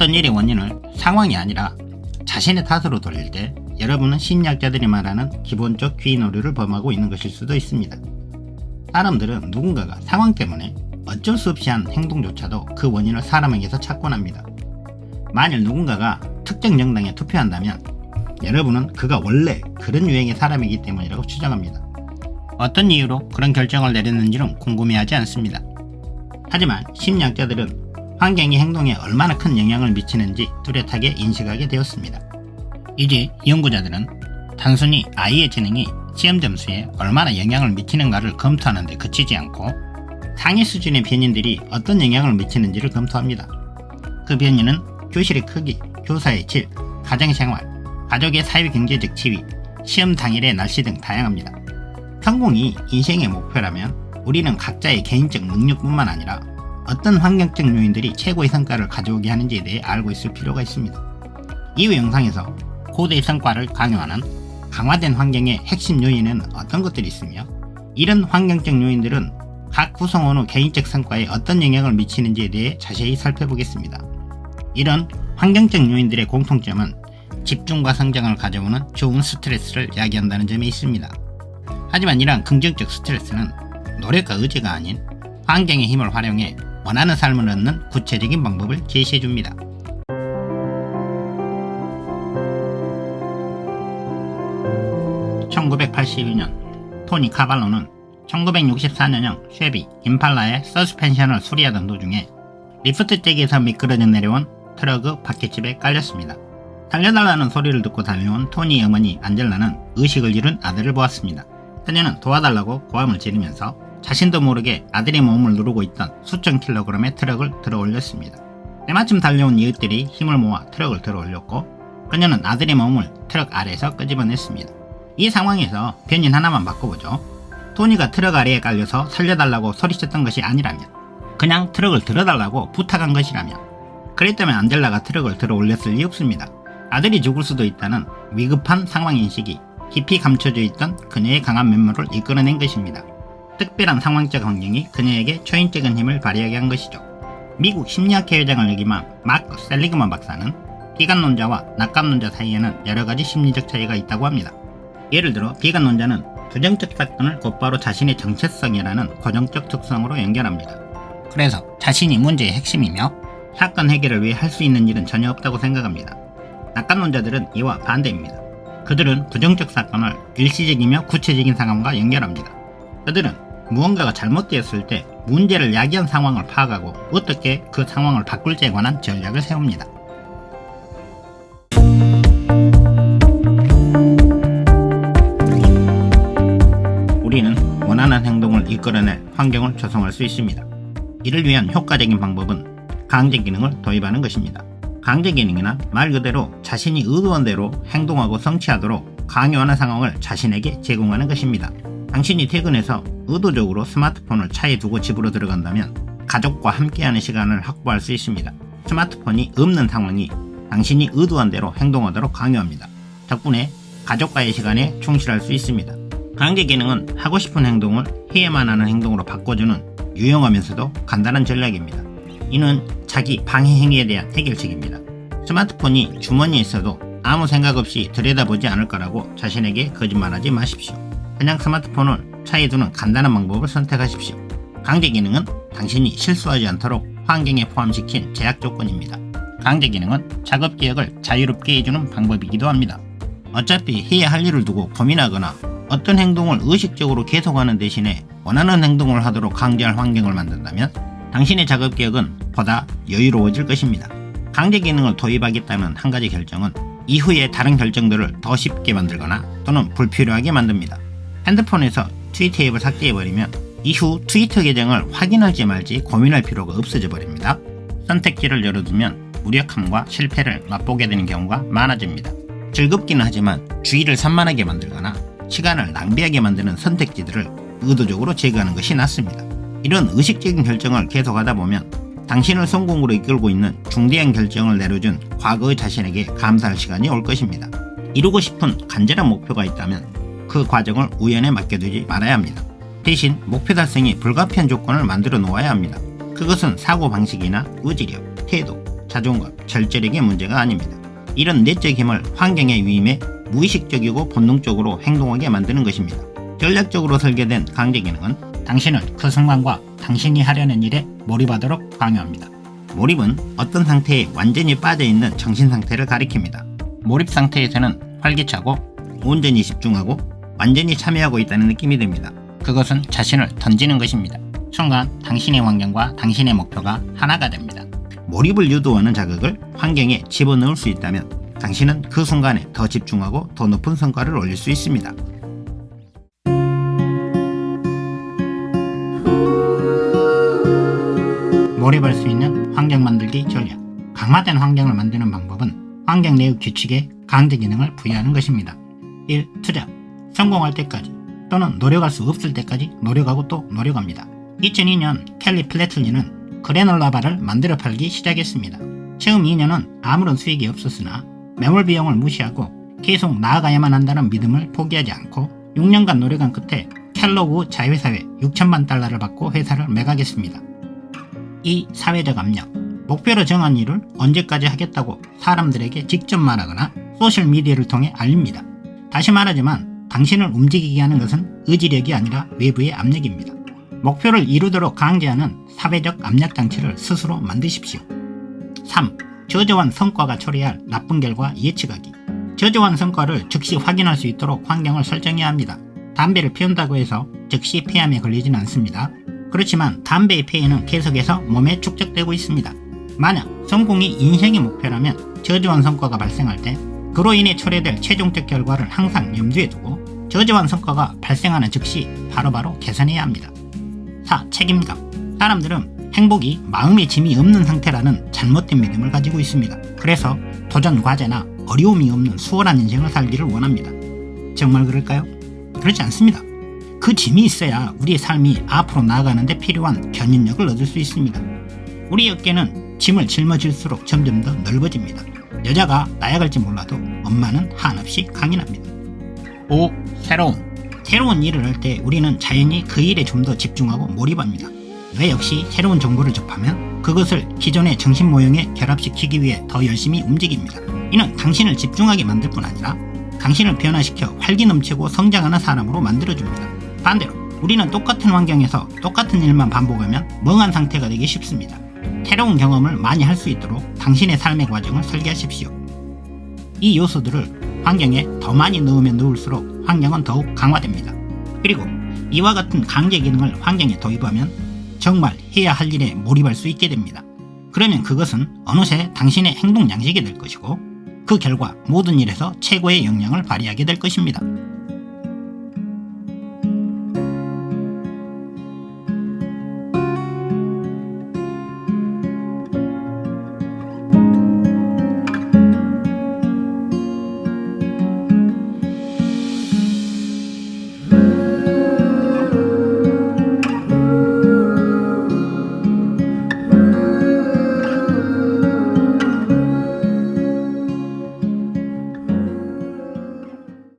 어떤 일의 원인을 상황이 아니라 자신의 탓으로 돌릴 때 여러분은 심리학자들이 말하는 기본적 귀인 오류를 범하고 있는 것일 수도 있습니다. 사람들은 누군가가 상황 때문에 어쩔 수 없이 한 행동조차도 그 원인을 사람에게서 찾곤 합니다. 만일 누군가가 특정 정당에 투표한다면 여러분은 그가 원래 그런 유형의 사람이기 때문이라고 추정합니다. 어떤 이유로 그런 결정을 내렸는지는 궁금해하지 않습니다. 하지만 심리학자들은 환경이 행동에 얼마나 큰 영향을 미치는지 뚜렷하게 인식하게 되었습니다. 이제 연구자들은 단순히 아이의 재능이 시험 점수에 얼마나 영향을 미치는가를 검토하는 데 그치지 않고 상위 수준의 변인들이 어떤 영향을 미치는지를 검토합니다. 그 변인은 교실의 크기, 교사의 질, 가정생활, 가족의 사회경제적 지위, 시험 당일의 날씨 등 다양합니다. 성공이 인생의 목표라면 우리는 각자의 개인적 능력뿐만 아니라 어떤 환경적 요인들이 최고의 성과를 가져오게 하는지에 대해 알고 있을 필요가 있습니다. 이후 영상에서 고도의 성과를 강요하는 강화된 환경의 핵심 요인은 어떤 것들이 있으며 이런 환경적 요인들은 각 구성원의 개인적 성과에 어떤 영향을 미치는지에 대해 자세히 살펴보겠습니다. 이런 환경적 요인들의 공통점은 집중과 성장을 가져오는 좋은 스트레스를 야기한다는 점에 있습니다. 하지만 이러한 긍정적 스트레스는 노력과 의지가 아닌 환경의 힘을 활용해 원하는 삶을 얻는 구체적인 방법을 제시해줍니다. (1982년) 토니 카발로는 1964년형 쉐비 임팔라의 서스펜션을 수리하던 도중에 리프트 잭에서 미끄러져 내려온 트럭의 바퀴집에 깔렸습니다. 살려달라는 소리를 듣고 달려온 토니의 어머니 안젤라는 의식을 잃은 아들을 보았습니다. 그녀는 도와달라고 고함을 지르면서 자신도 모르게 아들의 몸을 누르고 있던 수천 킬로그램의 트럭을 들어 올렸습니다. 때마침 달려온 이웃들이 힘을 모아 트럭을 들어 올렸고 그녀는 아들의 몸을 트럭 아래에서 끄집어냈습니다. 이 상황에서 변인 하나만 바꿔보죠. 토니가 트럭 아래에 깔려서 살려달라고 소리쳤던 것이 아니라면, 그냥 트럭을 들어달라고 부탁한 것이라면, 그랬다면 안젤라가 트럭을 들어 올렸을 리 없습니다. 아들이 죽을 수도 있다는 위급한 상황인식이 깊이 감춰져 있던 그녀의 강한 면모를 이끌어낸 것입니다. 특별한 상황적 환경이 그녀에게 초인적인 힘을 발휘하게 한 것이죠. 미국 심리학회 회장을 역임한 마크 셀리그만 박사는 비관론자와 낙관론자 사이에는 여러가지 심리적 차이가 있다고 합니다. 예를 들어 비관론자는 부정적 사건을 곧바로 자신의 정체성이라는 고정적 특성으로 연결합니다. 그래서 자신이 문제의 핵심이며 사건 해결을 위해 할 수 있는 일은 전혀 없다고 생각합니다. 낙관론자들은 이와 반대입니다. 그들은 부정적 사건을 일시적이며 구체적인 상황과 연결합니다. 그들은 무언가가 잘못되었을 때 문제를 야기한 상황을 파악하고 어떻게 그 상황을 바꿀지에 관한 전략을 세웁니다. 우리는 원하는 행동을 이끌어낼 환경을 조성할 수 있습니다. 이를 위한 효과적인 방법은 강제 기능을 도입하는 것입니다. 강제 기능이나 말 그대로 자신이 의도한 대로 행동하고 성취하도록 강요하는 상황을 자신에게 제공하는 것입니다. 당신이 퇴근해서 의도적으로 스마트폰을 차에 두고 집으로 들어간다면 가족과 함께하는 시간을 확보할 수 있습니다. 스마트폰이 없는 상황이 당신이 의도한 대로 행동하도록 강요합니다. 덕분에 가족과의 시간에 충실할 수 있습니다. 강제 기능은 하고 싶은 행동을 해야만 하는 행동으로 바꿔주는 유용하면서도 간단한 전략입니다. 이는 자기 방해 행위에 대한 해결책입니다. 스마트폰이 주머니에 있어도 아무 생각 없이 들여다보지 않을 거라고 자신에게 거짓말하지 마십시오. 그냥 스마트폰을 차에 두는 간단한 방법을 선택하십시오. 강제 기능은 당신이 실수하지 않도록 환경에 포함시킨 제약 조건입니다. 강제 기능은 작업 기억을 자유롭게 해주는 방법이기도 합니다. 어차피 해야 할 일을 두고 고민하거나 어떤 행동을 의식적으로 계속하는 대신에 원하는 행동을 하도록 강제할 환경을 만든다면 당신의 작업 기억은 보다 여유로워질 것입니다. 강제 기능을 도입하겠다는 한 가지 결정은 이후에 다른 결정들을 더 쉽게 만들거나 또는 불필요하게 만듭니다. 핸드폰에서 트위터 앱을 삭제해버리면 이후 트위터 계정을 확인할지 말지 고민할 필요가 없어져 버립니다. 선택지를 열어두면 무력함과 실패를 맛보게 되는 경우가 많아집니다. 즐겁기는 하지만 주의를 산만하게 만들거나 시간을 낭비하게 만드는 선택지들을 의도적으로 제거하는 것이 낫습니다. 이런 의식적인 결정을 계속하다 보면 당신을 성공으로 이끌고 있는 중대한 결정을 내려준 과거의 자신에게 감사할 시간이 올 것입니다. 이루고 싶은 간절한 목표가 있다면 그 과정을 우연에 맡겨두지 말아야 합니다. 대신 목표 달성에 불가피한 조건을 만들어 놓아야 합니다. 그것은 사고방식이나 의지력, 태도, 자존감, 절제력의 문제가 아닙니다. 이런 내적 힘을 환경에 위임해 무의식적이고 본능적으로 행동하게 만드는 것입니다. 전략적으로 설계된 강제 기능은 당신을 그 순간과 당신이 하려는 일에 몰입하도록 강요합니다. 몰입은 어떤 상태에 완전히 빠져있는 정신 상태를 가리킵니다. 몰입 상태에서는 활기차고 온전히 집중하고 완전히 참여하고 있다는 느낌이 듭니다. 그것은 자신을 던지는 것입니다. 순간 당신의 환경과 당신의 목표가 하나가 됩니다. 몰입을 유도하는 자극을 환경에 집어넣을 수 있다면 당신은 그 순간에 더 집중하고 더 높은 성과를 올릴 수 있습니다. 몰입할 수 있는 환경 만들기 전략. 강화된 환경을 만드는 방법은 환경 내의 규칙에 강제 기능을 부여하는 것입니다. 1. 투자. 성공할 때까지 또는 노력할 수 없을 때까지 노력하고 또 노력합니다. 2002년 켈리 플래틀리는 그래놀라 바를 만들어 팔기 시작했습니다. 처음 2년은 아무런 수익이 없었으나 매몰 비용을 무시하고 계속 나아가야만 한다는 믿음을 포기하지 않고 6년간 노력한 끝에 켈로그 자회사에 6천만 달러를 받고 회사를 매각했습니다. 2. 사회적 압력. 목표로 정한 일을 언제까지 하겠다고 사람들에게 직접 말하거나 소셜미디어를 통해 알립니다. 다시 말하지만 당신을 움직이게 하는 것은 의지력이 아니라 외부의 압력입니다. 목표를 이루도록 강제하는 사회적 압력 장치를 스스로 만드십시오. 3. 저조한 성과가 초래할 나쁜 결과 예측하기. 저조한 성과를 즉시 확인할 수 있도록 환경을 설정해야 합니다. 담배를 피운다고 해서 즉시 폐암에 걸리진 않습니다. 그렇지만 담배의 폐해는 계속해서 몸에 축적되고 있습니다. 만약 성공이 인생의 목표라면 저조한 성과가 발생할 때 그로 인해 초래될 최종적 결과를 항상 염두에 두고 저조한 성과가 발생하는 즉시 바로바로 개선해야 합니다. 4. 책임감. 사람들은 행복이 마음의 짐이 없는 상태라는 잘못된 믿음을 가지고 있습니다. 그래서 도전 과제나 어려움이 없는 수월한 인생을 살기를 원합니다. 정말 그럴까요? 그렇지 않습니다. 그 짐이 있어야 우리의 삶이 앞으로 나아가는데 필요한 견인력을 얻을 수 있습니다. 우리 어깨는 짐을 짊어질수록 점점 더 넓어집니다. 여자가 나약할지 몰라도 엄마는 한없이 강인합니다. 5. 새로운 일을 할 때 우리는 자연히 그 일에 좀 더 집중하고 몰입합니다. 뇌 역시 새로운 정보를 접하면 그것을 기존의 정신 모형에 결합시키기 위해 더 열심히 움직입니다. 이는 당신을 집중하게 만들 뿐 아니라 당신을 변화시켜 활기 넘치고 성장하는 사람으로 만들어줍니다. 반대로 우리는 똑같은 환경에서 똑같은 일만 반복하면 멍한 상태가 되기 쉽습니다. 새로운 경험을 많이 할 수 있도록 당신의 삶의 과정을 설계하십시오. 이 요소들을 환경에 더 많이 넣으면 넣을수록 환경은 더욱 강화됩니다. 그리고 이와 같은 강제 기능을 환경에 도입하면 정말 해야 할 일에 몰입할 수 있게 됩니다. 그러면 그것은 어느새 당신의 행동 양식이 될 것이고 그 결과 모든 일에서 최고의 역량을 발휘하게 될 것입니다.